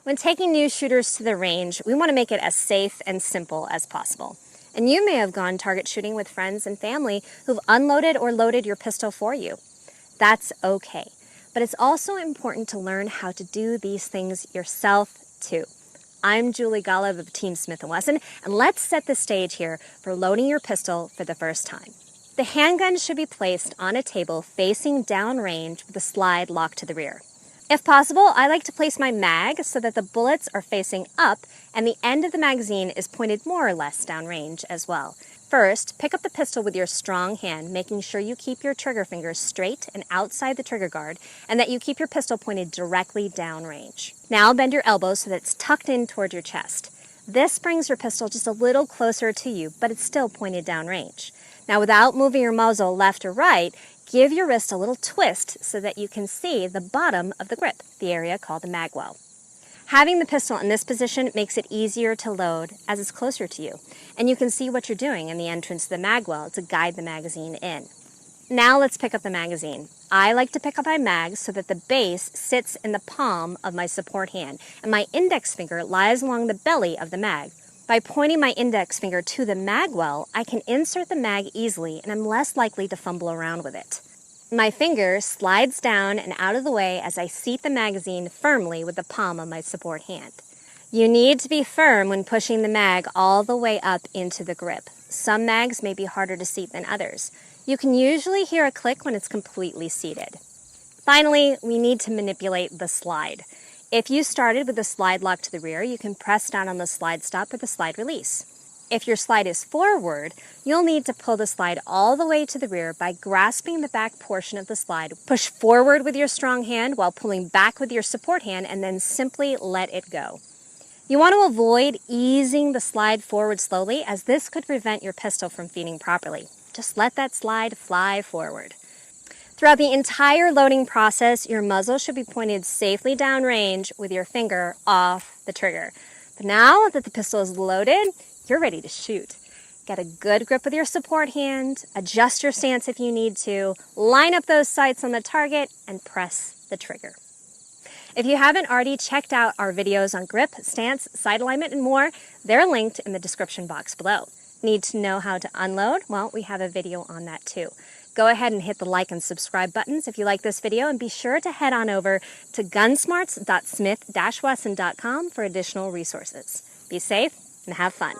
When taking new shooters to the range, we want to make it as safe and simple as possible. And you may have gone target shooting with friends and family who've unloaded or loaded your pistol for you. That's okay. But it's also important to learn how to do these things yourself too. I'm Julie Golob of Team Smith & Wesson, and let's set the stage here for loading your pistol for the first time. The handgun should be placed on a table facing downrange with the slide locked to the rear. If possible, I like to place my mag so that the bullets are facing up and the end of the magazine is pointed more or less downrange as well. First, pick up the pistol with your strong hand, making sure you keep your trigger fingers straight and outside the trigger guard, and that you keep your pistol pointed directly downrange. Now bend your elbows so that it's tucked in toward your chest. This brings your pistol just a little closer to you, but it's still pointed downrange. Now, without moving your muzzle left or right, give your wrist a little twist so that you can see the bottom of the grip, the area called the mag well. Having the pistol in this position makes it easier to load as it's closer to you, and you can see what you're doing in the entrance to the mag well to guide the magazine in. Now let's pick up the magazine. I like to pick up my mag so that the base sits in the palm of my support hand, and my index finger lies along the belly of the mag. By pointing my index finger to the mag well, I can insert the mag easily and I'm less likely to fumble around with it. My finger slides down and out of the way as I seat the magazine firmly with the palm of my support hand. You need to be firm when pushing the mag all the way up into the grip. Some mags may be harder to seat than others. You can usually hear a click when it's completely seated. Finally, we need to manipulate the slide. If you started with the slide locked to the rear, you can press down on the slide stop or the slide release. If your slide is forward, you'll need to pull the slide all the way to the rear by grasping the back portion of the slide. Push forward with your strong hand while pulling back with your support hand, and then simply let it go. You want to avoid easing the slide forward slowly, as this could prevent your pistol from feeding properly. Just let that slide fly forward. Throughout the entire loading process, your muzzle should be pointed safely downrange with your finger off the trigger. But now that the pistol is loaded, you're ready to shoot. Get a good grip with your support hand, adjust your stance if you need to, line up those sights on the target, and press the trigger. If you haven't already checked out our videos on grip, stance, sight alignment, and more, they're linked in the description box below. Need to know how to unload? Well, we have a video on that too. Go ahead and hit the like and subscribe buttons if you like this video, and be sure to head on over to gunsmarts.smith-wesson.com for additional resources. Be safe and have fun.